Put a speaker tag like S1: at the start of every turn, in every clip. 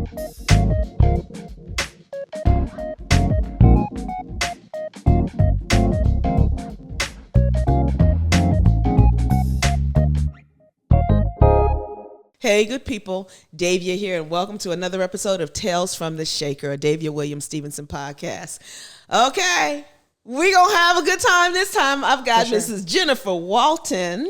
S1: Hey, good people. Davia here, and welcome to another episode of Tales from the Shaker, a Davia Williams Stevenson podcast. Okay, we're going to have a good time this time. I've got Mrs. Jennifer Walton,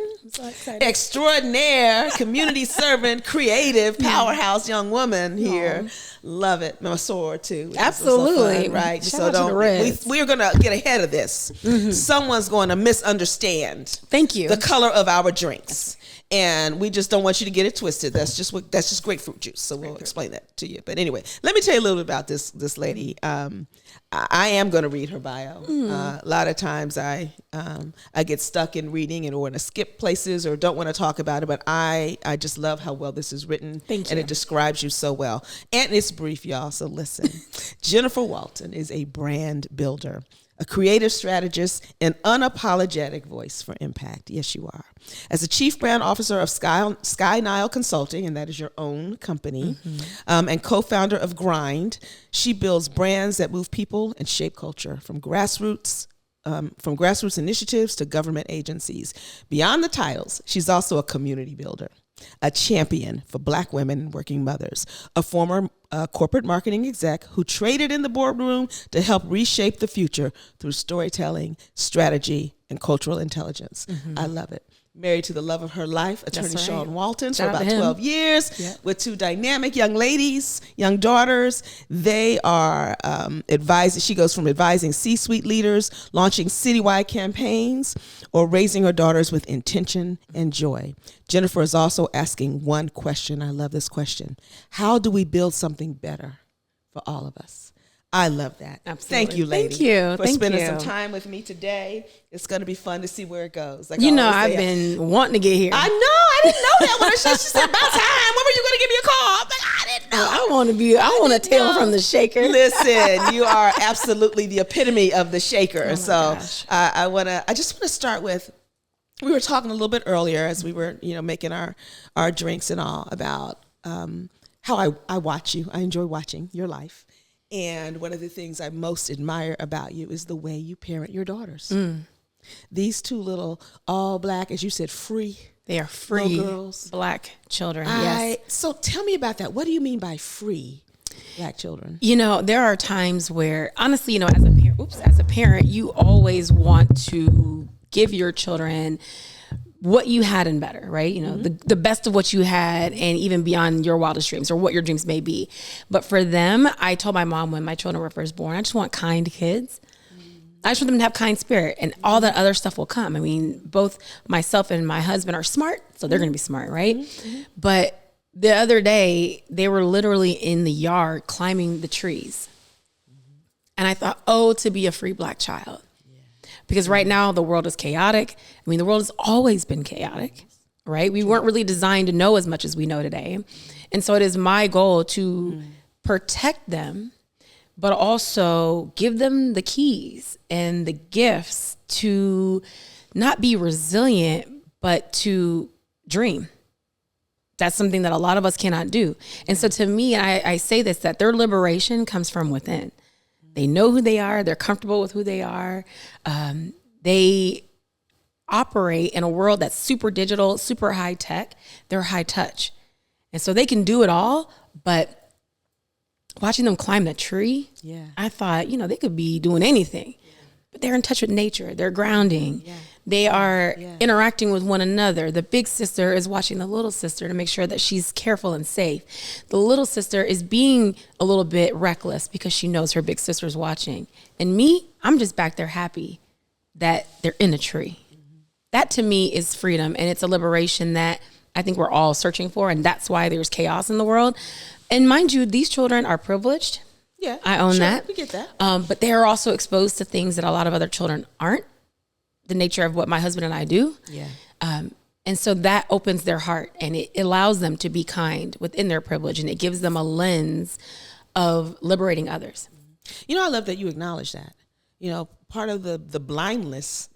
S1: extraordinaire, community servant, creative, powerhouse young woman here. Love it. My sword, too.
S2: Absolutely.
S1: So fun, right?
S2: Shout out to the Reds.
S1: We're going to get ahead of this. Someone's going to misunderstand
S2: Thank you.
S1: the color of our drinks. And we just don't want you to get it twisted. That's just grapefruit juice. So we'll explain that to you. But anyway, let me tell you a little bit about this lady. I am going to read her bio. A lot of times I get stuck in reading and want to skip places or don't want to talk about it. But I just love how well this is written.
S2: Thank you.
S1: And it describes you so well. And it's brief, y'all. So listen. Jennifer Walton is a brand builder, a creative strategist, and unapologetic voice for impact. Yes, you are. As a chief brand officer of SkyNile Consulting, and that is your own company, and co-founder of Grind, she builds brands that move people and shape culture from grassroots initiatives to government agencies. Beyond the titles, she's also a community builder, a champion for Black women and working mothers, a former corporate marketing exec who traded in the boardroom to help reshape the future through storytelling, strategy, and cultural intelligence. I love it. Married to the love of her life, attorney Sean Walton, for about 12 years, with two dynamic young ladies, young daughters. They are advising. She goes from advising C-suite leaders, launching citywide campaigns, or raising her daughters with intention and joy. Jennifer is also asking one question. I love this question. How do we build something better for all of us? I love that.
S2: Absolutely.
S1: Thank you, lady.
S2: Thank you.
S1: For spending some time with me today. It's going to be fun to see where it goes. Like
S2: I've been wanting to get here.
S1: I know. I didn't know that when she said about time. When were you going to give me a call? I'm like, I didn't know.
S2: I want to tell from the shaker.
S1: Listen, you are absolutely the epitome of the shaker.
S2: Oh
S1: so I just want to start with, we were talking a little bit earlier as we were, making our drinks and all about how I watch you. I enjoy watching your life. And one of the things I most admire about you is the way you parent your daughters. These two little all Black, as you said, free.
S2: They are free
S1: girls.
S2: Black children. Yes.
S1: So tell me about that. What do you mean by free Black children?
S2: There are times where, honestly, as a parent, you always want to give your children what you had and better, right? The best of what you had and even beyond your wildest dreams or what your dreams may be. But for them, I told my mom when my children were first born, I just want kind kids. I just want them to have kind spirit and all that other stuff will come. I mean, both myself and my husband are smart, so they're going to be smart, right? But the other day, they were literally in the yard climbing the trees. And I thought, to be a free Black child. Because right now the world is chaotic. I mean, the world has always been chaotic, right? We weren't really designed to know as much as we know today. And so it is my goal to protect them, but also give them the keys and the gifts to not be resilient, but to dream. That's something that a lot of us cannot do. And so to me, I say this, that their liberation comes from within. They know who they are. They're comfortable with who they are. They operate in a world that's super digital, super high tech. They're high touch. And so they can do it all. But watching them climb the tree, I thought, they could be doing anything. But they're in touch with nature. They're grounding. They are interacting with one another. The big sister is watching the little sister to make sure that she's careful and safe. The little sister is being a little bit reckless because she knows her big sister's watching. And me, I'm just back there happy that they're in a tree. That to me is freedom. And it's a liberation that I think we're all searching for. And that's why there's chaos in the world. And mind you, these children are privileged.
S1: Yeah,
S2: I own that.
S1: We get that.
S2: But they are also exposed to things that a lot of other children aren't. The nature of what my husband and I do. And so that opens their heart and it allows them to be kind within their privilege, and it gives them a lens of liberating others.
S1: I love that you acknowledge that. Part of the blindness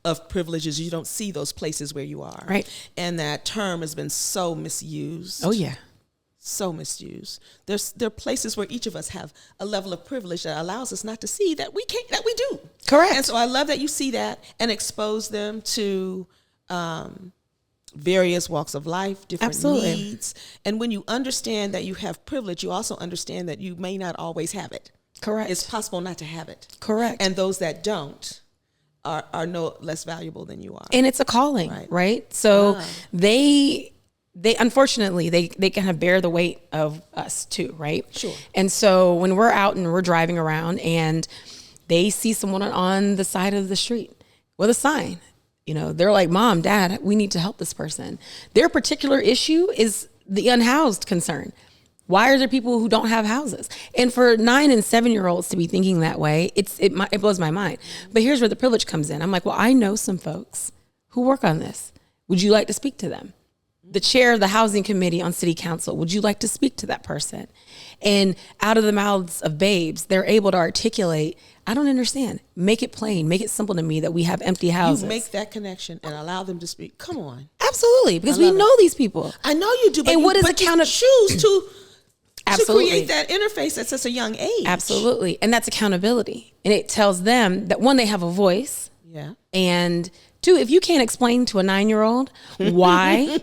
S1: of privilege is you don't see those places where you are.
S2: Right.
S1: And that term has been so misused.
S2: Oh, yeah.
S1: so misused. There are places where each of us have a level of privilege that allows us not to see that we do.
S2: Correct.
S1: And so I love that you see that and expose them to various walks of life, different
S2: Absolutely.
S1: needs. And when you understand that you have privilege, you also understand that you may not always have it.
S2: Correct.
S1: It's possible not to have it.
S2: Correct.
S1: And those that don't are no less valuable than you are.
S2: And it's a calling, right? So they unfortunately they kind of bear the weight of us too, right?
S1: Sure.
S2: And so when we're out and we're driving around and they see someone on the side of the street with a sign, you know, they're like, Mom, Dad, we need to help this person. Their particular issue is the unhoused concern. Why are there people who don't have houses? And for 9 and 7-year-olds to be thinking that way, it blows my mind. But here's where the privilege comes in. I'm like, well, I know some folks who work on this. Would you like to speak to them? The chair of the housing committee on city council, would you like to speak to that person? And out of the mouths of babes, they're able to articulate, I don't understand. Make it plain, make it simple to me that we have empty houses.
S1: You make that connection and allow them to speak. Come on.
S2: Absolutely, because we know these people.
S1: I know you do, but
S2: and what is
S1: you choose to create that interface at such a young age.
S2: Absolutely. And that's accountability. And it tells them that, one, they have a voice.
S1: Yeah.
S2: And two, if you can't explain to a 9-year-old why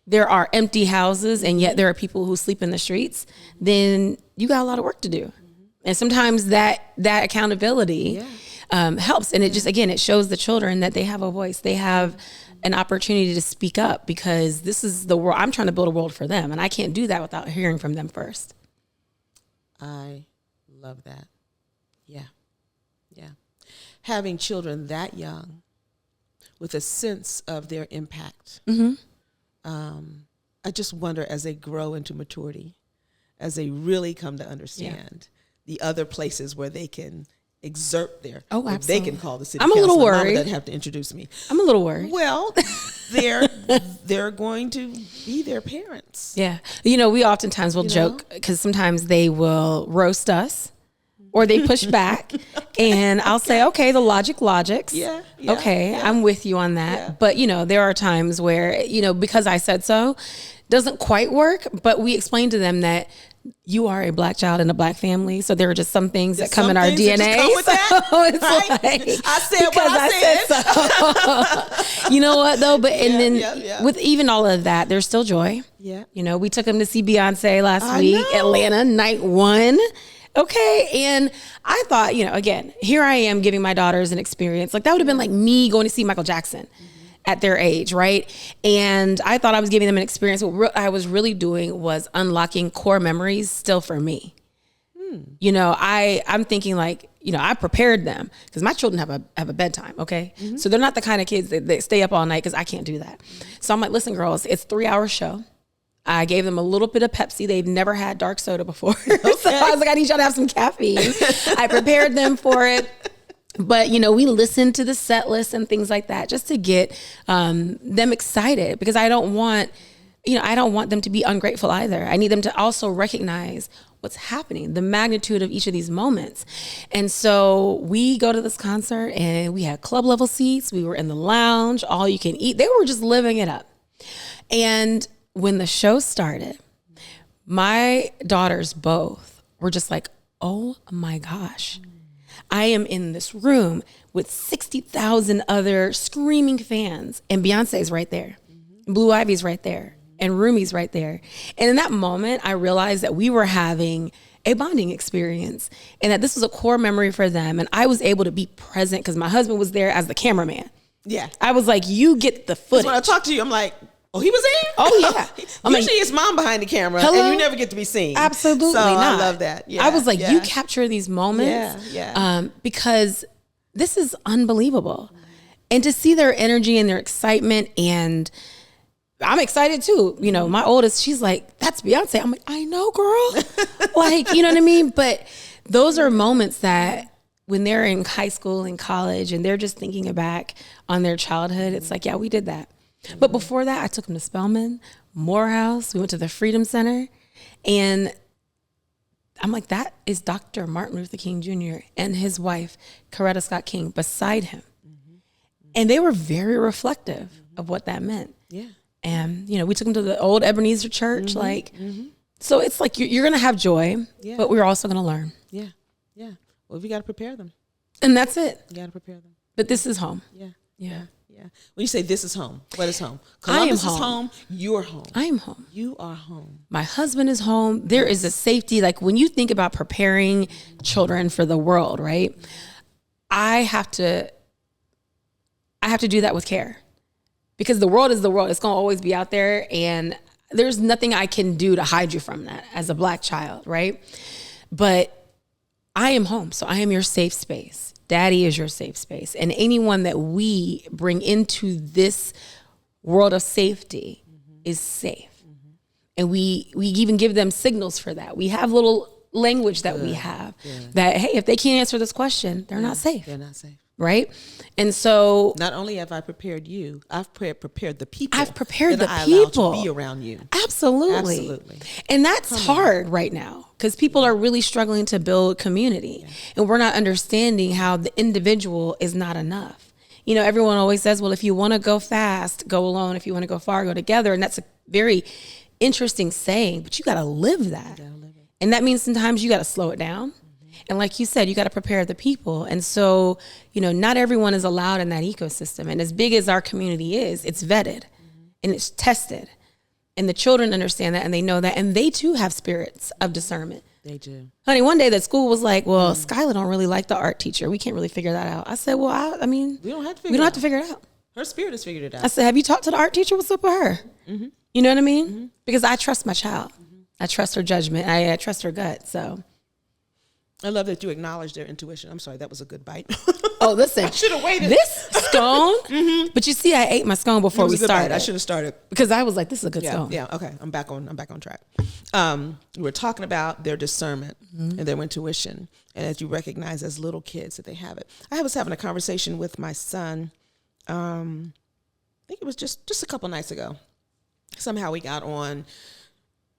S2: there are empty houses and yet there are people who sleep in the streets, then you got a lot of work to do. And sometimes that accountability helps. And it just, again, it shows the children that they have a voice. They have an opportunity to speak up, because this is the world. I'm trying to build a world for them, and I can't do that without hearing from them first.
S1: I love that. Yeah. Yeah. Having children that young with a sense of their impact. I just wonder, as they grow into maturity, as they really come to understand the other places where they can exert their, they can call the city
S2: council. I'm a little worried.
S1: Mama doesn't have to introduce me.
S2: I'm a little worried.
S1: Well, they're going to be their parents.
S2: Yeah. You know, we oftentimes will joke, because sometimes they will roast us or they push back and I'll say, okay, the logics. Yeah. Okay. Yeah. I'm with you on that. Yeah. But you know, there are times where, you know, because I said so, doesn't quite work, but we explain to them that you are a Black child in a Black family, so there are just some things that come in our DNA. That come with that,
S1: so it's like, I said what I
S2: said. So. You know what though? But with even all of that, there's still joy. Yeah. You know, we took them to see Beyonce last week, Atlanta, night 1. Okay. And I thought, you know, again, here I am giving my daughters an experience. Like that would have been like me going to see Michael Jackson at their age, right? And I thought I was giving them an experience. What I was really doing was unlocking core memories still for me. You know, I'm thinking like, you know, I prepared them because my children have a bedtime, okay? So they're not the kind of kids that stay up all night, because I can't do that. So I'm like, listen, girls, it's a 3-hour show. I gave them a little bit of Pepsi. They've never had dark soda before. Okay. So I was like, I need y'all to have some caffeine. I prepared them for it. But, you know, we listened to the set list and things like that just to get them excited, because I don't want them to be ungrateful either. I need them to also recognize what's happening, the magnitude of each of these moments. And so we go to this concert and we had club level seats. We were in the lounge, all you can eat. They were just living it up. And when the show started, my daughters both were just like, oh my gosh. I am in this room with 60,000 other screaming fans, and Beyonce's right there. Blue Ivy's right there, and Rumi's right there. And in that moment, I realized that we were having a bonding experience and that this was a core memory for them. And I was able to be present because my husband was there as the cameraman. Yeah. I was like, you get the footage.
S1: When I talk to you, I'm like, oh, he was there?
S2: Oh, yeah.
S1: Usually it's mom behind the camera, and you never get to be seen.
S2: Absolutely
S1: so
S2: not.
S1: I love that. Yeah,
S2: I was like, you capture these moments because this is unbelievable. And to see their energy and their excitement, and I'm excited too. You know, my oldest, she's like, that's Beyonce. I'm like, I know, girl. Like, you know what I mean? But those are moments that when they're in high school and college and they're just thinking back on their childhood, it's like, yeah, we did that. But before that, I took them to Spelman, Morehouse. We went to the Freedom Center. And I'm like, that is Dr. Martin Luther King Jr. and his wife, Coretta Scott King, beside him. And they were very reflective of what that meant. Yeah. And, you know, we took them to the old Ebenezer Church. So it's like you're going to have joy,
S1: Yeah.
S2: but we're also going to learn.
S1: Yeah. Yeah. Well, we got to prepare them.
S2: And that's it.
S1: You got to prepare them.
S2: But this is home.
S1: Yeah.
S2: Yeah.
S1: Yeah. When you say this is home, what is home?
S2: I am
S1: Columbus is
S2: home.
S1: home. You're home.
S2: I am home.
S1: You are home.
S2: My husband is home. There is a safety. Like when you think about preparing children for the world, right? I have to do that with care, because the world is the world. It's going to always be out there, and there's nothing I can do to hide you from that as a Black child, right? But I am home, so I am your safe space. Daddy is your safe space. And anyone that we bring into this world of safety is safe. And we even give them signals for that. We have little language that we have that, hey, if they can't answer this question, they're not safe.
S1: They're not safe.
S2: Right? And so
S1: not only have I prepared you, I've prepared the people.
S2: I've prepared the
S1: I allow
S2: people
S1: to be around you.
S2: Absolutely. And that's hard right now, because people are really struggling to build community. And we're not understanding how the individual is not enough. You know, everyone always says, well, if you want to go fast, go alone. If you want to go far, go together. And that's a very interesting saying, but you got to live that. And that means sometimes you got to slow it down. And like you said, you got to prepare the people. And so, you know, not everyone is allowed in that ecosystem. And as big as our community is, it's vetted and it's tested. And the children understand that, and they know that. And they too have spirits of discernment.
S1: They do.
S2: Honey, one day that school was like, well, Skylar don't really like the art teacher. We can't really figure that out. I said, well, I mean,
S1: we don't have to
S2: figure it out.
S1: Her spirit has figured it out.
S2: I said, have you talked to the art teacher? What's up with her? You know what I mean? Because I trust my child. I trust her judgment. I trust her gut. So
S1: I love that you acknowledge their intuition. I'm sorry, that was a good bite.
S2: Oh, listen.
S1: I should have waited.
S2: This scone, but you see, I ate my scone before we started.
S1: I should have started.
S2: Because I was like, this is a good scone.
S1: Yeah, okay. I'm back on track. We were talking about their discernment and their intuition. And as you recognize as little kids that they have it. I was having a conversation with my son, I think it was just a couple nights ago. Somehow we got on,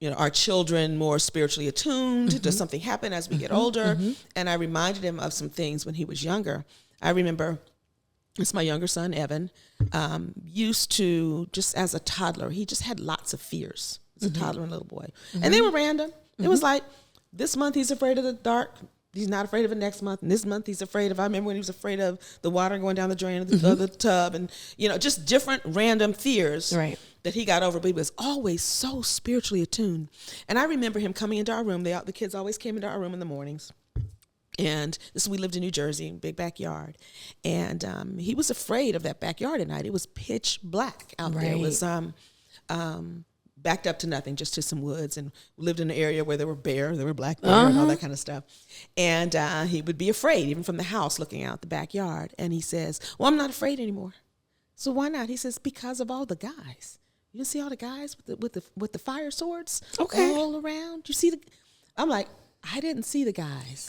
S1: you know, our children more spiritually attuned? Does something happen as we get older? And I reminded him of some things when he was younger. I remember, it's my younger son, Evan, used to, just as a toddler, he just had lots of fears as a toddler and little boy. And they were random. It was like, this month he's afraid of the dark. He's not afraid of it next month. And this month he's afraid of, I remember when he was afraid of the water going down the drain of the tub, and, you know, just different random fears. Right. That he got over, but he was always so spiritually attuned. And I remember him coming into our room. The kids always came into our room in the mornings. And we lived in New Jersey, big backyard. And he was afraid of that backyard at night. It was pitch black out there. It was backed up to nothing, just to some woods. And we lived in an area where there were bears, there were black bears and all that kind of stuff. And he would be afraid, even from the house looking out the backyard. And he says, well, I'm not afraid anymore. So why not? He says, because of all the guys. You see all the guys with the fire swords all around? You see I'm like, I didn't see the guys.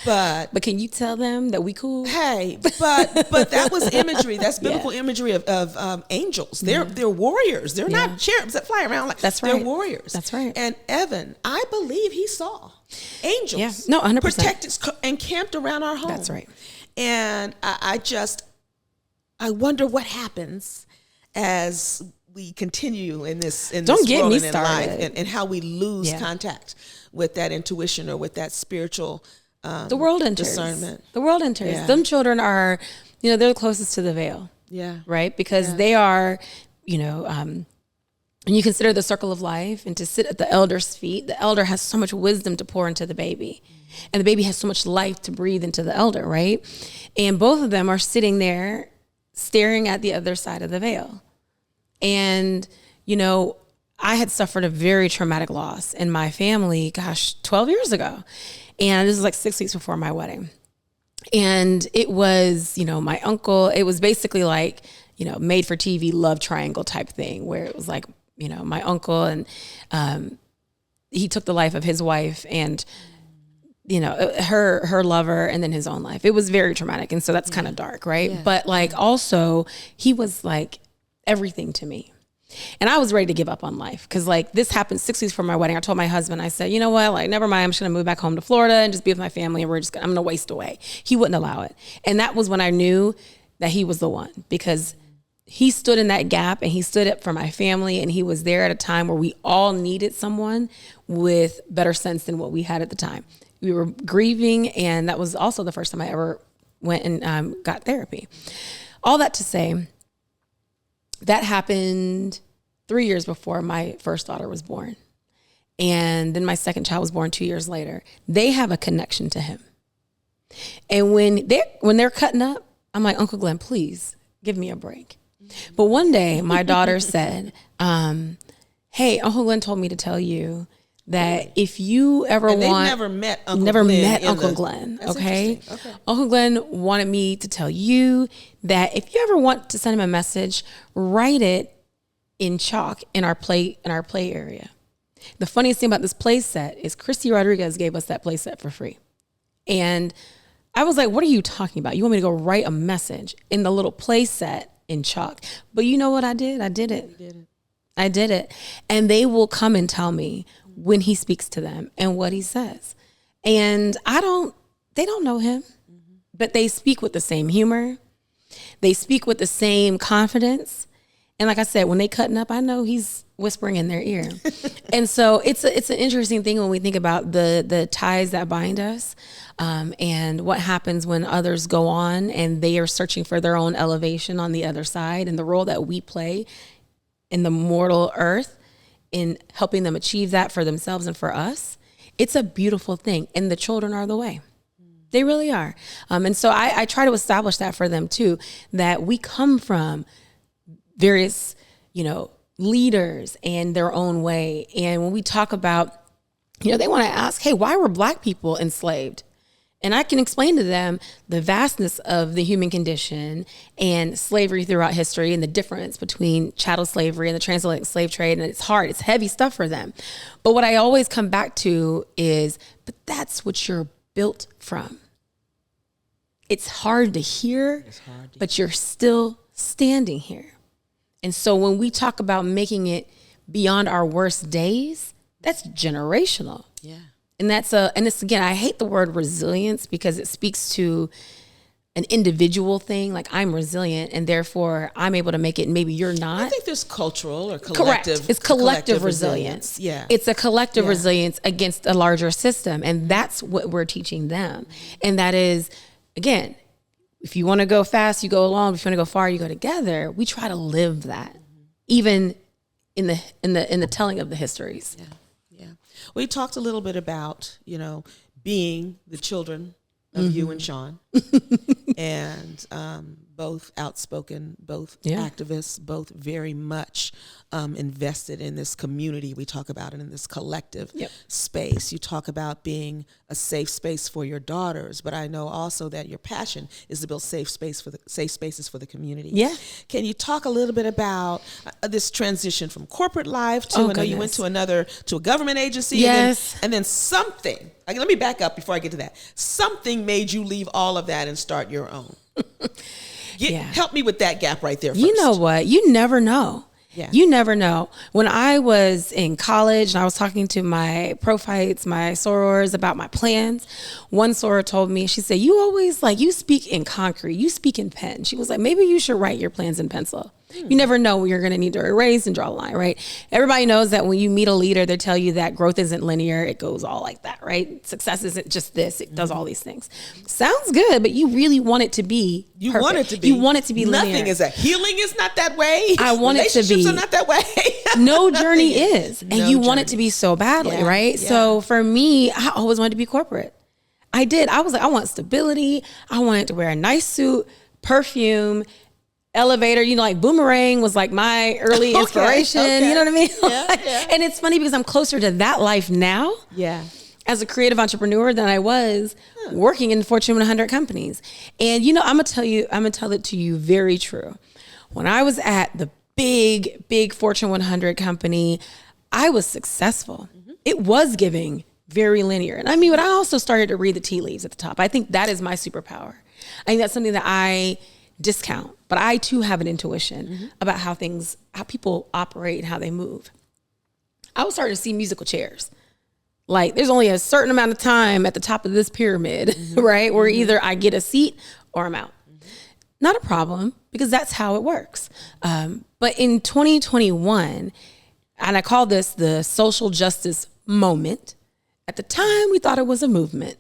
S1: But
S2: can you tell them that we cool?
S1: Hey, but that was imagery. That's biblical imagery of angels. They're warriors. They're not cherubs that fly around like
S2: that's right.
S1: They're warriors.
S2: That's right.
S1: And Evan, I believe he saw angels.
S2: Yeah. No, 100%.
S1: Protected and camped around our home.
S2: That's right.
S1: And I wonder what happens as we continue in this
S2: Don't get
S1: world
S2: me
S1: and in
S2: started.
S1: life, and how we lose contact with that intuition or with that spiritual
S2: the world enters.
S1: Discernment.
S2: The world enters.
S1: Yeah.
S2: Them children are, you know, they're the closest to the veil.
S1: Yeah.
S2: Right? Because they are, you know, when you consider the circle of life and to sit at the elder's feet, the elder has so much wisdom to pour into the baby. And the baby has so much life to breathe into the elder, right? And both of them are sitting there staring at the other side of the veil. And, you know, I had suffered a very traumatic loss in my family, 12 years ago. And this was like 6 weeks before my wedding. And it was, you know, my uncle, it was basically like, you know, made for TV love triangle type thing, where it was like, you know, my uncle and he took the life of his wife and, you know, her lover and then his own life. It was very traumatic. And so that's kind of dark, right? Yeah. But like also he was like everything to me. And I was ready to give up on life because like this happened 6 weeks before my wedding. I told my husband, I said, you know what, like never mind. I'm just going to move back home to Florida and just be with my family. And I'm going to waste away. He wouldn't allow it. And that was when I knew that he was the one, because he stood in that gap and he stood up for my family, and he was there at a time where we all needed someone with better sense than what we had at the time. We were grieving, and that was also the first time I ever went and got therapy. All that to say, that happened 3 years before my first daughter was born. And then my second child was born 2 years later. They have a connection to him. And when they're cutting up, I'm like, Uncle Glenn, please give me a break. But one day my daughter said, hey, Uncle Glenn told me to tell you that if you ever
S1: and
S2: want...
S1: never met Uncle
S2: Glenn.
S1: That's
S2: Okay?
S1: Okay.
S2: Uncle Glenn wanted me to tell you that if you ever want to send him a message, write it in chalk in our play area. The funniest thing about this play set is Christy Rodriguez gave us that play set for free. And I was like, what are you talking about? You want me to go write a message in the little play set in chalk? But you know what I did? I did it. And they will come and tell me when he speaks to them and what he says. And they don't know him, but they speak with the same humor. They speak with the same confidence. And like I said, when they cutting up, I know he's whispering in their ear. And so it's an interesting thing when we think about the ties that bind us, and what happens when others go on and they are searching for their own elevation on the other side, and the role that we play in the mortal earth in helping them achieve that for themselves and for us. It's a beautiful thing. And the children are the way. They really are. And so I try to establish that for them too, that we come from various, leaders and their own way. And when we talk about, they want to ask, hey, why were Black people enslaved? And I can explain to them the vastness of the human condition and slavery throughout history and the difference between chattel slavery and the transatlantic slave trade. And it's hard, it's heavy stuff for them. But what I always come back to is, but that's what you're built from. It's hard to hear, but you're still standing here. And so when we talk about making it beyond our worst days, that's generational.
S1: Yeah.
S2: And it's again, I hate the word resilience because it speaks to an individual thing. Like, I'm resilient and therefore I'm able to make it and maybe you're not.
S1: I think there's cultural or collective.
S2: Correct. It's collective resilience.
S1: Yeah.
S2: It's a collective resilience against a larger system. And that's what we're teaching them. And that is, again, if you want to go fast, you go along. If you want to go far, you go together. We try to live that, even in the telling of the histories.
S1: Yeah. We talked a little bit about, being the children of you and Sean, and both outspoken, both activists, both very much invested in this community we talk about and in this collective space. You talk about being a safe space for your daughters, but I know also that your passion is to build safe spaces for the community. Yeah. Can you talk a little bit about this transition from corporate life to, I know you went to a government agency, and then something. Let me back up before I get to that. Something made you leave all of that and start your own. Help me with that gap right there first.
S2: You know what? You never know. Yeah. You never know. When I was in college and I was talking to my prophytes, my sorors about my plans, one soror told me, she said, you always you speak in concrete, you speak in pen. She was like, maybe you should write your plans in pencil. You never know when you're going to need to erase and draw a line, right? Everybody knows that when you meet a leader, they tell you that growth isn't linear. It goes all like that, right? Success isn't just this. It does all these things. Sounds good, but you really want it to be perfect. You want it to be linear.
S1: Nothing is that. Healing is not that way.
S2: I want it to be.
S1: Relationships are not that way.
S2: No journey is. And you want it to be so badly, right? Yeah. So for me, I always wanted to be corporate. I did. I was like, I want stability. I wanted to wear a nice suit, perfume, elevator, Boomerang was like my early inspiration. Okay. You know what I mean? And it's funny because I'm closer to that life now. Yeah. As a creative entrepreneur than I was working in Fortune 100 companies. And I'm gonna tell it to you very true. When I was at the big Fortune 100 company, I was successful. Mm-hmm. It was giving very linear. And but I also started to read the tea leaves at the top. I think that is my superpower. I think that's something that I discount, but I too have an intuition about how people operate and how they move. I was starting to see musical chairs. Like, there's only a certain amount of time at the top of this pyramid, right? Where either I get a seat or I'm out. not a problem, because that's how it works. But in 2021, and I call this the social justice moment. At the time, we thought it was a movement.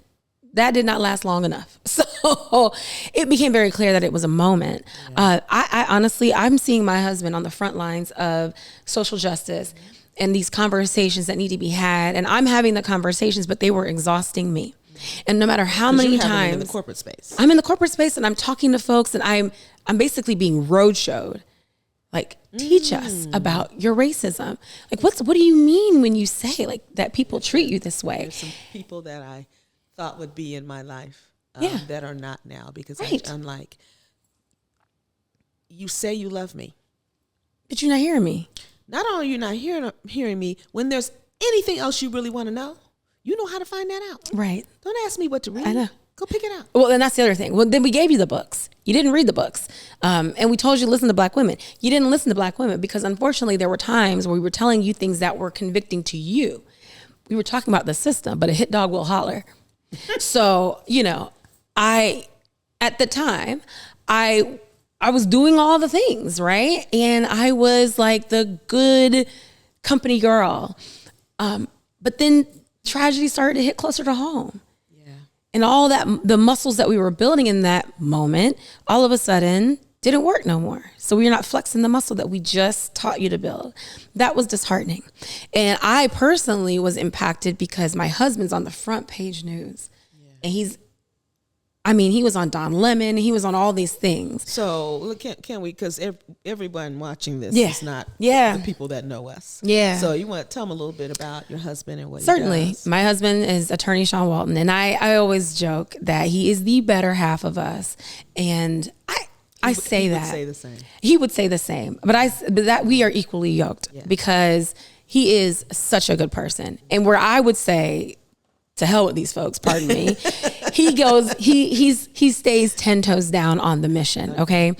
S2: That did not last long enough. So it became very clear that it was a moment. I honestly, I'm seeing my husband on the front lines of social justice and these conversations that need to be had. And I'm having the conversations, but they were exhausting me. And no matter how many times
S1: in the corporate space,
S2: I'm in the corporate space and I'm talking to folks and I'm basically being roadshowed. Like, teach us about your racism. Like, what do you mean when you say like that people treat you this way?
S1: There's some people that I thought would be in my life that are not now, because I'm like, you say you love me,
S2: but you're not hearing me.
S1: Not only are you not hearing me, when there's anything else you really want to know, you know how to find that out.
S2: Right.
S1: Don't ask me what to read.
S2: I know.
S1: Go pick it out.
S2: Well, and that's the other thing. Well, then we gave you the books. You didn't read the books. And we told you to listen to Black women. You didn't listen to Black women because unfortunately there were times where we were telling you things that were convicting to you. We were talking about the system, but a hit dog will holler. So, at the time, I was doing all the things, right? And I was like the good company girl. But then tragedy started to hit closer to home. And all that, the muscles that we were building in that moment, all of a sudden didn't work no more. So we're not flexing the muscle that we just taught you to build. That was disheartening. And I personally was impacted because my husband's on the front page news. And he was on Don Lemon. He was on all these things.
S1: So can we, because everyone watching this is not the people that know us.
S2: Yeah.
S1: So you want to tell them a little bit about your husband and what
S2: Certainly.
S1: he does.
S2: My husband is attorney Sean Walton. And I always joke that he is the better half of us. And I say that.
S1: He would say the same.
S2: He would say the same. But that we are equally yoked because he is such a good person. And where I would say, to hell with these folks, pardon me. He stays 10 toes down on the mission. Okay.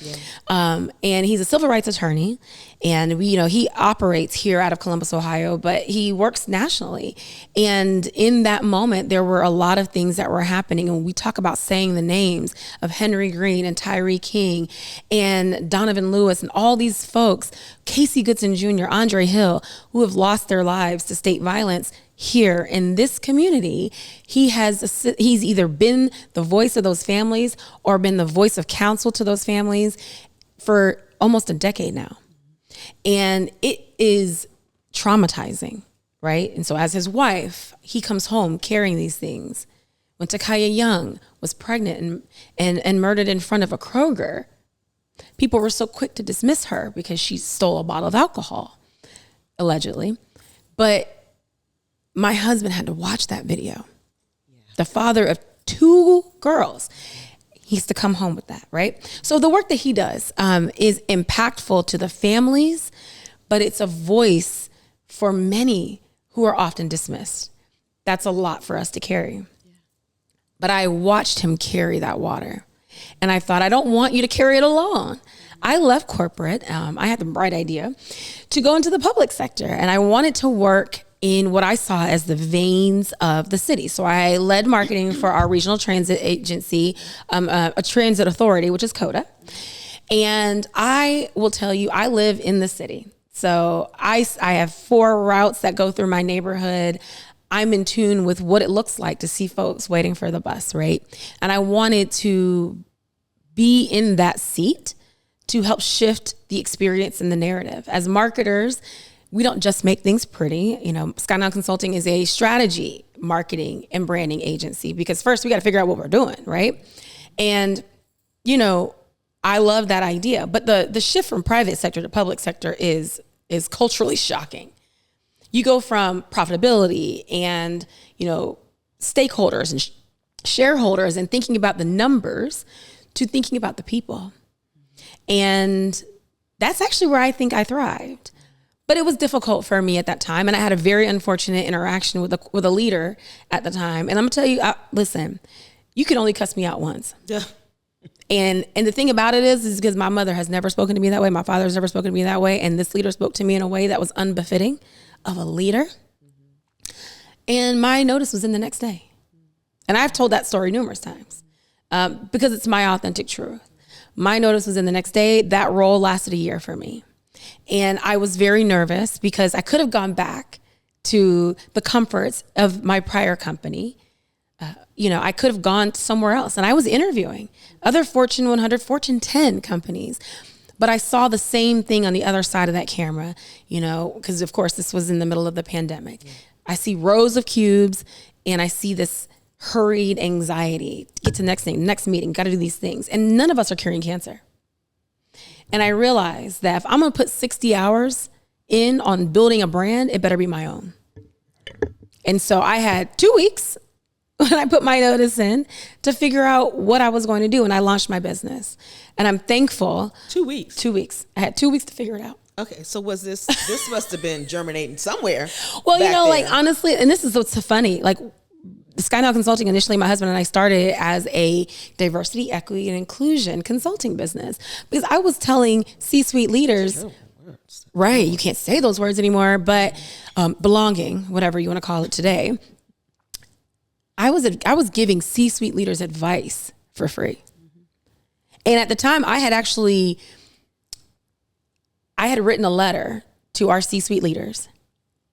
S2: Yeah. And he's a civil rights attorney and he operates here out of Columbus, Ohio, but he works nationally. And in that moment, there were a lot of things that were happening. And we talk about saying the names of Henry Green and Tyree King and Donovan Lewis and all these folks, Casey Goodson Jr., Andre Hill, who have lost their lives to state violence. Here in this community, he's either been the voice of those families or been the voice of counsel to those families for almost a decade now. And it is traumatizing, right? And so as his wife, he comes home carrying these things. When Takaya Young was pregnant and murdered in front of a Kroger, people were so quick to dismiss her because she stole a bottle of alcohol, allegedly. But my husband had to watch that video. The father of 2 girls. He has to come home with that, right? So the work that he does is impactful to the families, but it's a voice for many who are often dismissed. That's a lot for us to carry. But I watched him carry that water. And I thought, I don't want you to carry it alone. I left corporate. I had the bright idea to go into the public sector. And I wanted to work in what I saw as the veins of the city. So I led marketing for our regional transit agency, a transit authority, which is CODA. And I will tell you, I live in the city. So I have 4 routes that go through my neighborhood. I'm in tune with what it looks like to see folks waiting for the bus, right? And I wanted to be in that seat to help shift the experience and the narrative. As marketers, we don't just make things pretty. SkyNile Consulting is a strategy, marketing, and branding agency because first we got to figure out what we're doing, right? And, I love that idea. But the shift from private sector to public sector is culturally shocking. You go from profitability and, stakeholders and shareholders and thinking about the numbers to thinking about the people. And that's actually where I think I thrived. But it was difficult for me at that time. And I had a very unfortunate interaction with a leader at the time. And I'm going to tell you, listen, you can only cuss me out once. Yeah. And the thing about it is because my mother has never spoken to me that way. My father has never spoken to me that way. And this leader spoke to me in a way that was unbefitting of a leader. And my notice was in the next day. And I've told that story numerous times because it's my authentic truth. My notice was in the next day. That role lasted a year for me. And I was very nervous because I could have gone back to the comforts of my prior company. I could have gone somewhere else. And I was interviewing other Fortune 100, Fortune 10 companies. But I saw the same thing on the other side of that camera, because of course this was in the middle of the pandemic. I see rows of cubes and I see this hurried anxiety. Get to the next thing, next meeting, got to do these things. And none of us are curing cancer. And I realized that if I'm going to put 60 hours in on building a brand, it better be my own. And so I had 2 weeks when I put my notice in to figure out what I was going to do. And I launched my business. And I'm thankful.
S1: 2 weeks?
S2: 2 weeks. I had 2 weeks to figure it out.
S1: Okay. So was this must have been germinating somewhere.
S2: Well, honestly, and this is what's so funny. Like SkyNile Consulting, initially my husband and I started as a diversity, equity, and inclusion consulting business because I was telling C-suite leaders, right, you can't say those words anymore, but belonging, whatever you want to call it today, I was giving C-suite leaders advice for free. And at the time I had written a letter to our C-suite leaders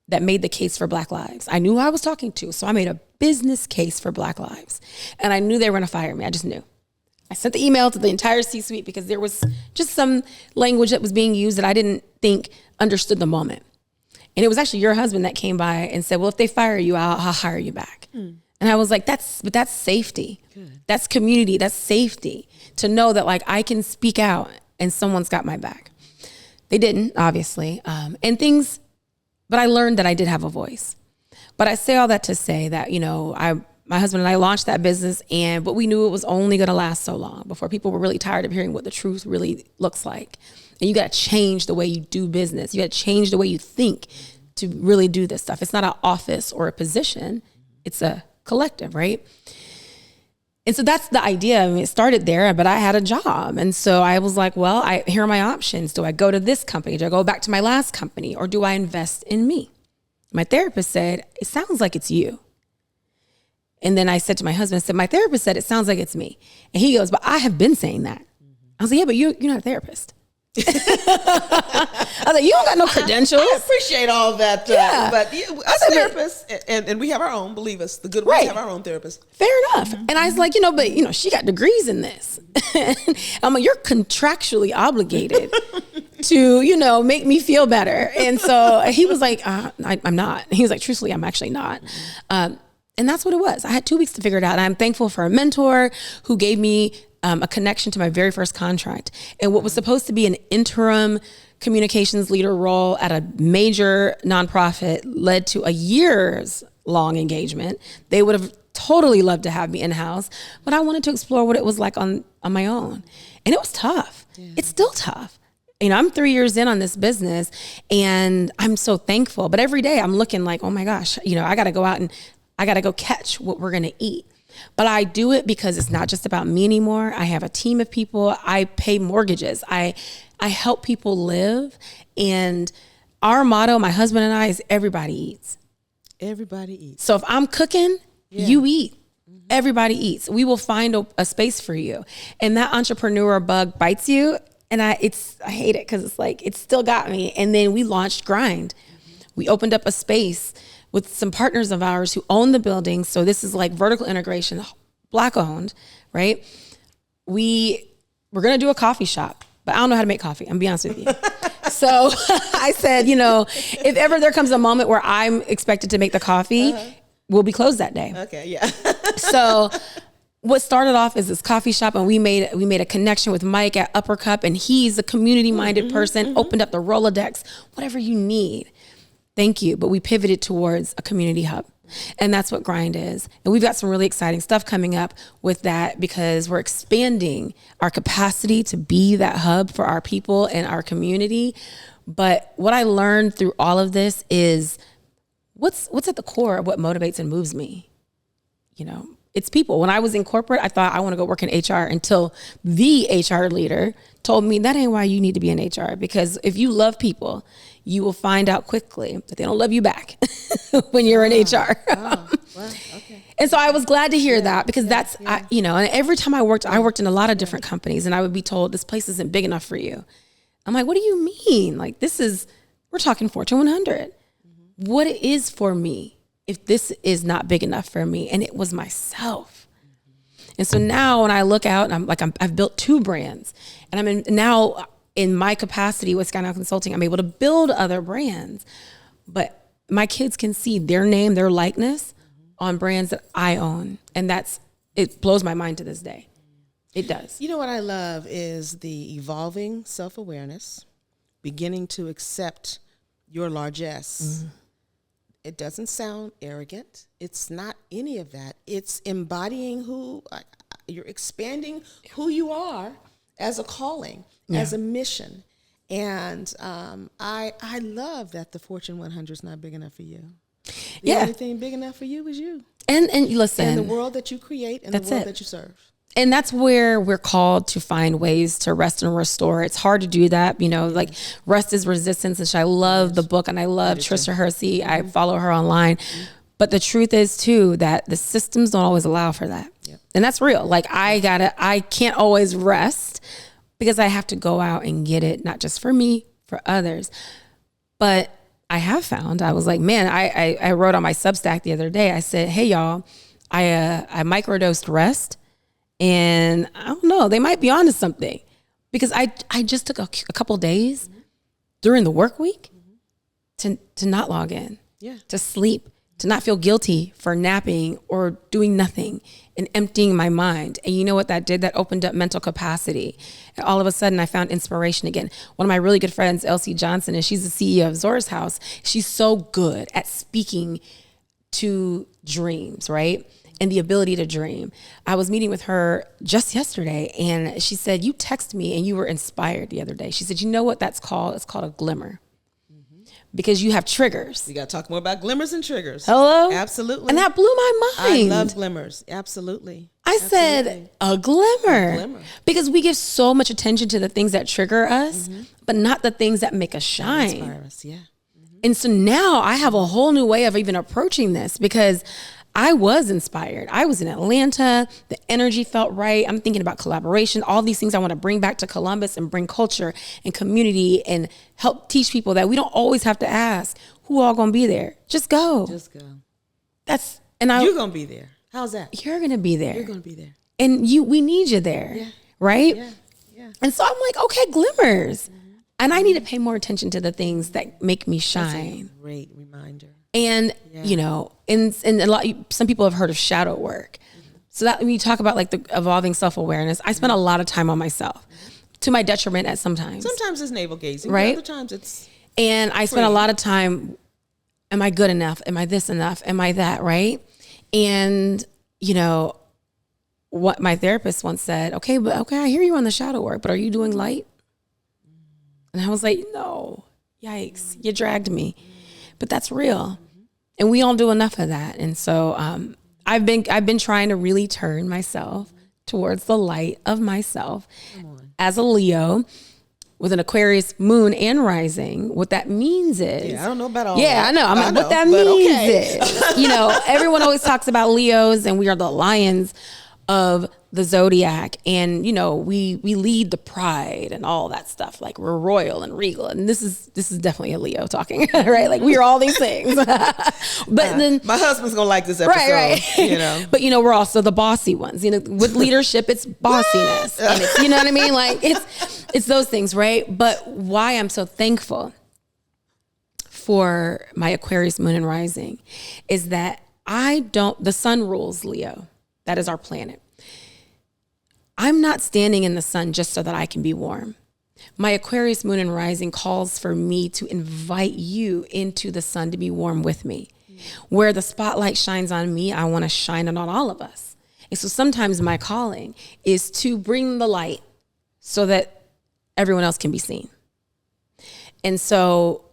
S2: that made the case for Black lives. I knew who I was talking to, so I made a business case for Black lives. And I knew they were going to fire me. I just knew. I sent the email to the entire C-suite because there was just some language that was being used that I didn't think understood the moment. And it was actually your husband that came by and said, well, if they fire you, I'll hire you back. And I was like, that's safety. Good. That's community. That's safety to know that like I can speak out and someone's got my back. They didn't, obviously. But I learned that I did have a voice. But I say all that to say that, my husband and I launched that business but we knew it was only going to last so long before people were really tired of hearing what the truth really looks like. And you got to change the way you do business. You got to change the way you think to really do this stuff. It's not an office or a position. It's a collective, right? And so that's the idea. I mean, it started there, but I had a job. And so I was like, well, here are my options. Do I go to this company? Do I go back to my last company? Or do I invest in me? My therapist said, it sounds like it's you. And then I said to my husband, my therapist said, it sounds like it's me. And he goes, but I have been saying that. I was like, yeah, but you're not a therapist. I was like, you don't got no credentials.
S1: I appreciate all that. But us therapists, and we have our own, believe us, the good ones have our own therapists.
S2: Fair enough. And I was like, but she got degrees in this. I'm like, you're contractually obligated to, make me feel better. And so he was like, I'm not. He was like, truthfully, I'm actually not. And that's what it was. I had 2 weeks to figure it out. And I'm thankful for a mentor who gave me a connection to my very first contract. And what was supposed to be an interim communications leader role at a major nonprofit led to a years long engagement. They would have totally loved to have me in-house, but I wanted to explore what it was like on my own. And it was tough. Yeah. It's still tough. I'm 3 years in on this business and I'm so thankful. But every day I'm looking like, oh my gosh, I got to go out and I got to go catch what we're going to eat. But I do it because it's not just about me anymore. I have a team of people. I pay mortgages. I help people live. And our motto, my husband and I, is everybody eats.
S1: Everybody eats.
S2: So if I'm cooking, you eat. Mm-hmm. Everybody eats. We will find a space for you. And that entrepreneur bug bites you. And I hate it because it's like, it still got me. And then we launched Grind. Mm-hmm. We opened up a space with some partners of ours who own the building. So this is like vertical integration, Black owned, right? We're going to do a coffee shop, but I don't know how to make coffee. I'm gonna be honest with you. So I said, if ever there comes a moment where I'm expected to make the coffee, we'll be closed that day.
S1: Okay. Yeah.
S2: So what started off as this coffee shop, and we made a connection with Mike at Upper Cup, and he's a community minded person, opened up the Rolodex, whatever you need. Thank you. But we pivoted towards a community hub. And that's what Grind is. And we've got some really exciting stuff coming up with that because we're expanding our capacity to be that hub for our people and our community. But what I learned through all of this is what's at the core of what motivates and moves me. It's people. When I was in corporate, I thought I want to go work in HR until the HR leader told me that ain't why you need to be in HR, because if you love people, you will find out quickly that they don't love you back when you're in HR.
S1: Well, okay.
S2: And so I was glad to hear that, because you know, and every time I worked in a lot of different companies, and I would be told this place isn't big enough for you. I'm like, what do you mean? Like, we're talking Fortune 100. Mm-hmm. What it is for me if this is not big enough for me? And it was myself. Mm-hmm. And so now when I look out, and I'm like, I've built 2 brands, and now in my capacity with SkyNile Consulting, I'm able to build other brands, but my kids can see their name, their likeness on brands that I own. And it blows my mind to this day. It does.
S1: You know what I love is the evolving self-awareness, beginning to accept your largesse. Mm-hmm. It doesn't sound arrogant. It's not any of that. It's embodying you're expanding who you are as a calling, as a mission. And I love that the Fortune 100 is not big enough for you. The only thing big enough for you is you.
S2: And listen.
S1: And the world that you create and the world that you serve.
S2: And that's where we're called to find ways to rest and restore. It's hard to do that. You know, like Rest is Resistance. And I love the book, and I love Trisha Hersey. Mm-hmm. I follow her online. Mm-hmm. But the truth is too, that the systems don't always allow for that. Yep. And that's real. Like I can't always rest, because I have to go out and get it, not just for me, for others. But I have found, I was like, man, I wrote on my Substack the other day, I said, hey y'all, I microdosed rest, and I don't know, they might be onto something, because I just took a couple days during the work week to not log in, to sleep, to not feel guilty for napping or doing nothing and emptying my mind. And you know what that did? That opened up mental capacity. And all of a sudden I found inspiration again. One of my really good friends, Elsie Johnson, and she's the CEO of Zora's House. She's so good at speaking to dreams, right? And the ability to dream. I was meeting with her just yesterday, and she said, you texted me and you were inspired the other day. She said, you know what that's called? It's called a glimmer. Because you have triggers.
S1: We got to talk more about glimmers and triggers.
S2: Hello?
S1: Absolutely.
S2: And that blew my mind.
S1: I love glimmers. Absolutely.
S2: I said a glimmer. A glimmer. Because we give so much attention to the things that trigger us, but not the things that make us shine.
S1: Inspire us, yeah. Mm-hmm.
S2: And so now I have a whole new way of even approaching this, because I was inspired. I was in Atlanta. The energy felt right. I'm thinking about collaboration, all these things I want to bring back to Columbus and bring culture and community and help teach people that we don't always have to ask who all going to be there. Just go.
S1: Just go.
S2: You're
S1: going to be there. How's that?
S2: You're going to be there.
S1: You're going to be there.
S2: And we need you there. Right?
S1: Yeah.
S2: And so I'm like, okay, glimmers. And I need to pay more attention to the things that make me shine.
S1: That's a great reminder.
S2: And, you know, and some people have heard of shadow work. So that when you talk about like the evolving self-awareness, I spend a lot of time on myself, to my detriment at sometimes.
S1: Sometimes it's navel gazing,
S2: right?
S1: Other times it's
S2: And I spend a lot of time, am I good enough? Am I this enough? Am I that, right? And, you know, what my therapist once said, okay, I hear you on the shadow work, but are you doing light? And I was like, no, yikes, you dragged me. But that's real. And we don't do enough of that. And so I've been trying to really turn myself towards the light of myself as a Leo with an Aquarius moon and rising. What that means is,
S1: I don't know about all
S2: that. I know. What that means is, you know, everyone always talks about Leos and we are the lions of the zodiac, and you know we lead the pride and all that stuff, like we're royal and regal, and this is definitely a Leo talking, right? Like we are all these things. But then
S1: my husband's gonna like this episode,
S2: right.
S1: You know.
S2: But you know we're also the bossy ones. You know, with leadership, it's bossiness, and it's, you know what I mean. Like it's those things, right? But why I'm so thankful for my Aquarius moon and rising is that the sun rules Leo. That is our planet. I'm not standing in the sun just so that I can be warm. My Aquarius moon and rising calls for me to invite you into the sun to be warm with me. Where the spotlight shines on me, I want to shine it on all of us. And so sometimes my calling is to bring the light so that everyone else can be seen. And so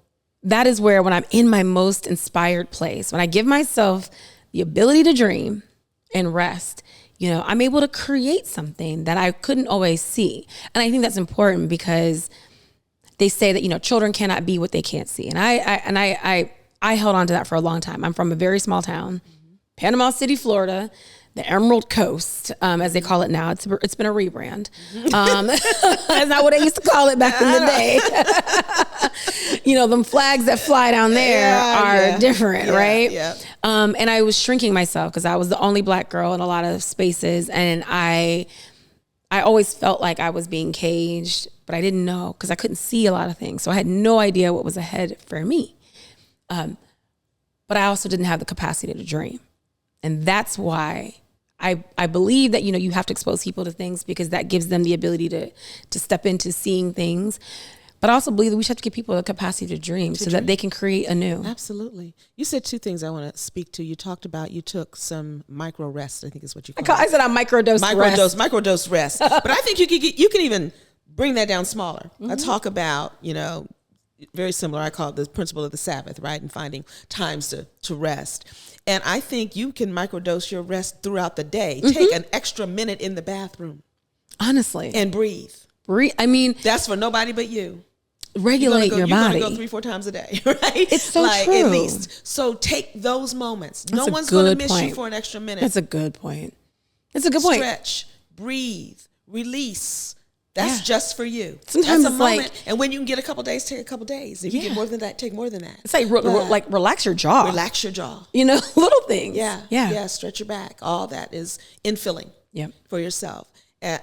S2: that is where, when I'm in my most inspired place, when I give myself the ability to dream and rest, I'm able to create something that I couldn't always see. And I think that's important because they say that, children cannot be what they can't see. And I held on to that for a long time. I'm from a very small town, Panama City, Florida, the Emerald Coast, as they call it now. It's been a rebrand. That's not what I used to call it back in the day. Them flags that fly down there are different, right?
S1: Yeah.
S2: And I was shrinking myself because I was the only Black girl in a lot of spaces. And I always felt like I was being caged, but I didn't know because I couldn't see a lot of things. So I had no idea what was ahead for me. But I also didn't have the capacity to dream. And that's why I believe that, you have to expose people to things because that gives them the ability to step into seeing things. But I also believe that we should have to give people the capacity to dream that they can create anew.
S1: Absolutely. You said two things I want to speak to. You talked about you took some micro rest, I think is what you call it.
S2: I said I microdose
S1: rest. But I think you can even bring that down smaller. I talk about, very similar. I call it the principle of the Sabbath, right? And finding times to rest. And I think you can microdose your rest throughout the day. Take an extra minute in the bathroom.
S2: Honestly.
S1: And breathe.
S2: I mean,
S1: that's for nobody but you.
S2: Regulate your body.
S1: You're going to go 3-4 times a day, right?
S2: It's so true.
S1: At least. So take those moments.
S2: That's
S1: no one's going to miss you for an extra minute.
S2: That's a good point.
S1: Stretch, breathe, release. That's just for you.
S2: Sometimes
S1: that's a moment.
S2: Like,
S1: and when you can get a couple days, take a couple days. If you get more than that, take more than that.
S2: It's like relax your jaw.
S1: Relax your jaw.
S2: Little things.
S1: Yeah. Stretch your back. All that is infilling for yourself.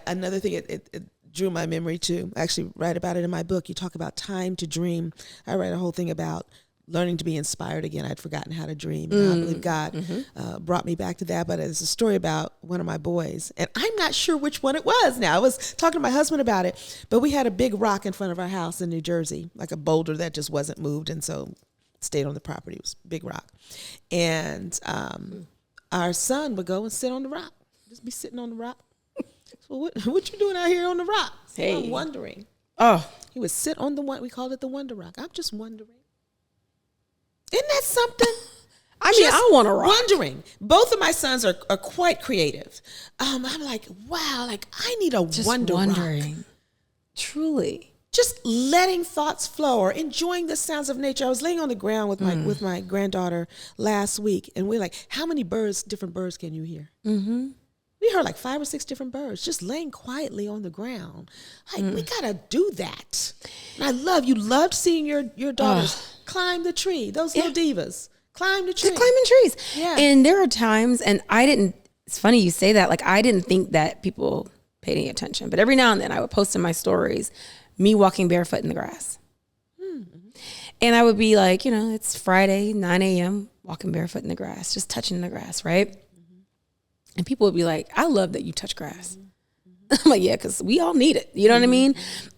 S1: Another thing, it drew my memory too. I actually write about it in my book. You talk about time to dream. I write a whole thing about learning to be inspired again. I'd forgotten how to dream. And I believe God brought me back to that. But it's a story about one of my boys. And I'm not sure which one it was now. I was talking to my husband about it. But we had a big rock in front of our house in New Jersey, like a boulder that just wasn't moved. And so it stayed on the property. It was a big rock. And our son would go and sit on the rock. Just be sitting on the rock. So what you doing out here on the rock? So I'm wondering.
S2: Oh.
S1: He would sit on the one, we called it the Wonder Rock. I'm just wondering. Isn't that something?
S2: I want to rock.
S1: Wondering. Both of my sons are quite creative. I'm like, wow, like I need a
S2: just
S1: wondering.
S2: Rock. Truly.
S1: Just letting thoughts flow or enjoying the sounds of nature. I was laying on the ground with my granddaughter last week, and we're like, how many different birds can you hear? Mm-hmm. We heard like 5 or 6 different birds just laying quietly on the ground. Like, we got to do that. And you loved seeing your daughters climb the tree. Those little divas climb the tree.
S2: Just climbing trees.
S1: Yeah.
S2: And there are times, and it's funny you say that, like I didn't think that people paid any attention. But every now and then I would post in my stories, me walking barefoot in the grass. Mm-hmm. And I would be like, it's Friday, 9 a.m., walking barefoot in the grass, just touching the grass, right? And people would be like, I love that you touch grass. I'm like, yeah, because we all need it. You know what I mean?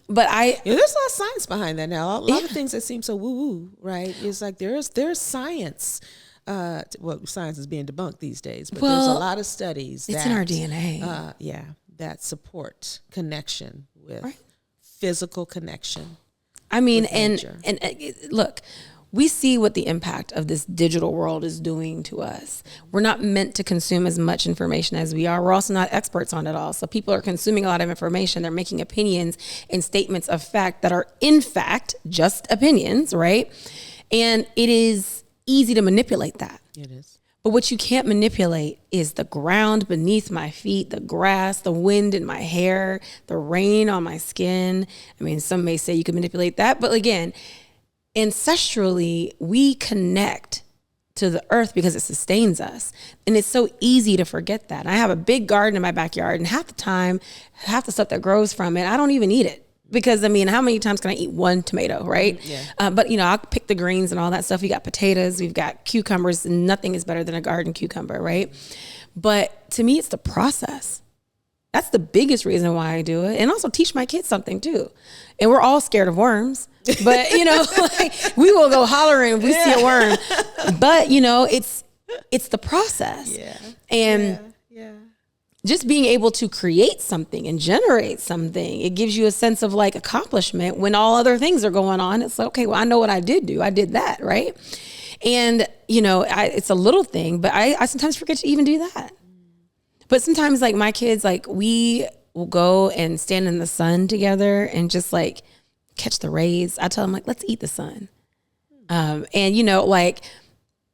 S2: But there's a lot of science behind that now. A lot of things that seem so woo-woo, right? It's like there's science. Science is being debunked these days, but there's a lot of studies. It's in our DNA.
S1: That support connection with physical connection.
S2: I mean, and look, we see what the impact of this digital world is doing to us. We're not meant to consume as much information as we are. We're also not experts on it all. So people are consuming a lot of information. They're making opinions and statements of fact that are in fact just opinions, right? And it is easy to manipulate that.
S1: It is.
S2: But what you can't manipulate is the ground beneath my feet, the grass, the wind in my hair, the rain on my skin. I mean, some may say you can manipulate that, but again, ancestrally, we connect to the earth because it sustains us. And it's so easy to forget that. And I have a big garden in my backyard, and half the stuff that grows from it, I don't even eat it. Because, I mean, how many times can I eat one tomato, right? Yeah. But, I'll pick the greens and all that stuff. We got potatoes, we've got cucumbers, and nothing is better than a garden cucumber, right? But to me, it's the process. That's the biggest reason why I do it. And also teach my kids something too. And we're all scared of worms. But, we will go hollering if we see a worm. But, it's the process.
S1: Yeah.
S2: And just being able to create something and generate something, it gives you a sense of like accomplishment when all other things are going on. It's like, okay, well, I know what I did do. I did that, right? And, it's a little thing, but I sometimes forget to even do that. But sometimes like my kids, like we will go and stand in the sun together and just like catch the rays. I tell them like, let's eat the sun. And you know, like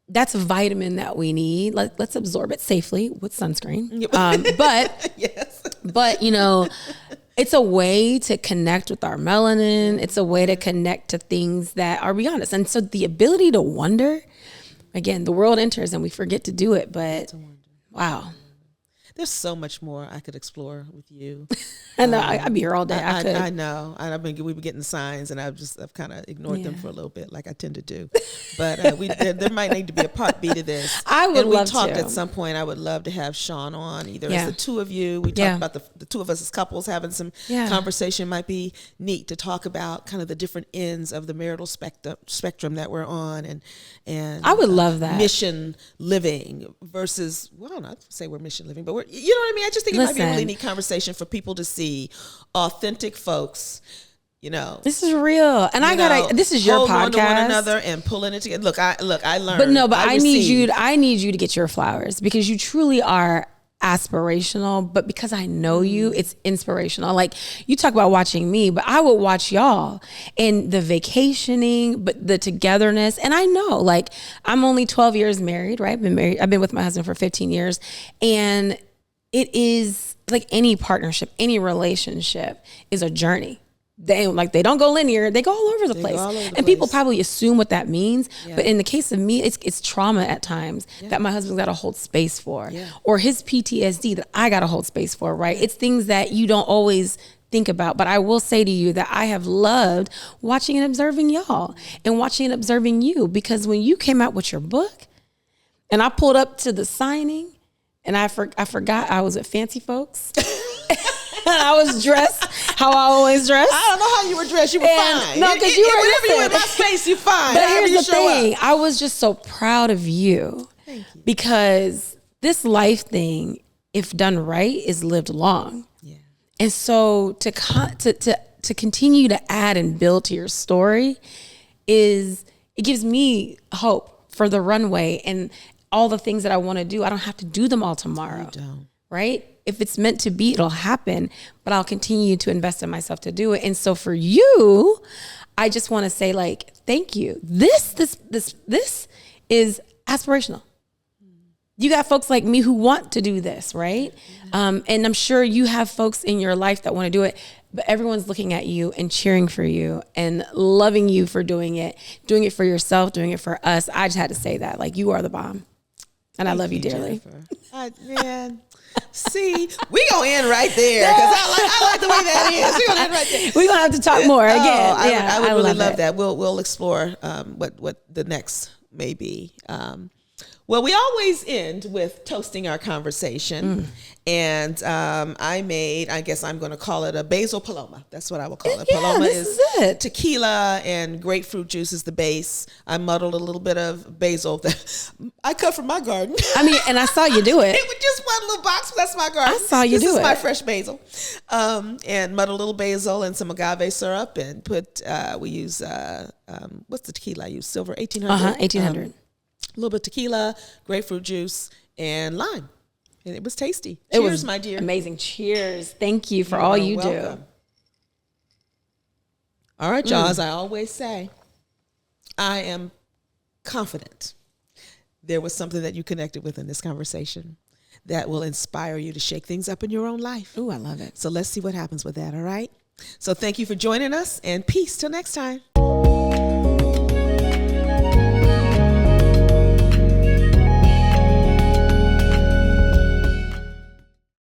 S2: that's a vitamin that we need. Let's absorb it safely with sunscreen. But
S1: Yes.
S2: but you know, it's a way to connect with our melanin. It's a way to connect to things that are beyond us. And so the ability to wonder, again, the world enters and we forget to do it, but wow.
S1: There's so much more I could explore with you.
S2: I know I'd be here all day.
S1: I know. We've been getting signs, and I've kind of ignored them for a little bit, like I tend to do. But there might need to be a part B to this.
S2: I would love to.
S1: We talked at some point. I would love to have Sean on, either as the two of you. We talked about the two of us as couples having some conversation. Might be neat to talk about kind of the different ends of the marital spectrum that we're on, and
S2: I would love that.
S1: Mission living versus, well, not say we're mission living, but we're, you know what I mean? I just think it might be a really neat conversation for people to see authentic folks, you know.
S2: This is real. And this is your
S1: hold
S2: podcast.
S1: On to one another and pulling it together. Look, I learned.
S2: But I need you to get your flowers because you truly are aspirational, but because I know you, it's inspirational. Like you talk about watching me, but I would watch y'all and the vacationing, but the togetherness. And I know, like, I'm only 12 years married, right? I've been with my husband for 15 years. And it is like any partnership, any relationship is a journey. They don't go linear. They go all over the place. And people probably assume what that means. Yeah. But in the case of me, it's trauma at times that my husband's got to hold space for, or his PTSD that I got to hold space for, right? It's things that you don't always think about. But I will say to you that I have loved watching and observing y'all and watching and observing you, because when you came out with your book and I pulled up to the signing and I forgot I was with fancy folks. I was dressed how I always dress.
S1: I don't know how you were dressed. You were fine.
S2: No, because you were
S1: whenever you were in my space, you're fine.
S2: But here's the thing. I was just so proud of you.
S1: Thank you.
S2: Because this life thing, if done right, is lived long.
S1: Yeah.
S2: And so to continue to add and build to your story it gives me hope for the runway and all the things that I want to do. I don't have to do them all tomorrow. You don't. Right? If it's meant to be, it'll happen, but I'll continue to invest in myself to do it. And so for you, I just want to say, like, thank you. This is aspirational. You got folks like me who want to do this, right? And I'm sure you have folks in your life that want to do it, but everyone's looking at you and cheering for you and loving you for doing it for yourself, doing it for us. I just had to say that, like, you are the bomb. And I love you dearly.
S1: Man. See, we gonna end right there because I like the way that is. We're gonna end right there.
S2: We're gonna have to talk more again.
S1: I would really love that. We'll explore what the next may be. Well, we always end with toasting our conversation. And I guess I'm going to call it a basil paloma. That's what I will call it. Paloma is tequila and grapefruit juice is the base. I muddled a little bit of basil that I cut from my garden.
S2: I mean, and I saw you do it.
S1: It was just one little box. That's my garden.
S2: I saw you do it.
S1: This is my fresh basil. And muddle a little basil and some agave syrup and we use, what's the tequila I use? Silver 1800.
S2: 1800.
S1: A little bit of tequila, grapefruit juice, and lime. And it was tasty. Cheers, my dear.
S2: Amazing. Cheers. Thank you for all you do.
S1: All right, y'all. As I always say, I am confident there was something that you connected with in this conversation that will inspire you to shake things up in your own life.
S2: Ooh, I love it.
S1: So let's see what happens with that, all right? So thank you for joining us, and peace till next time.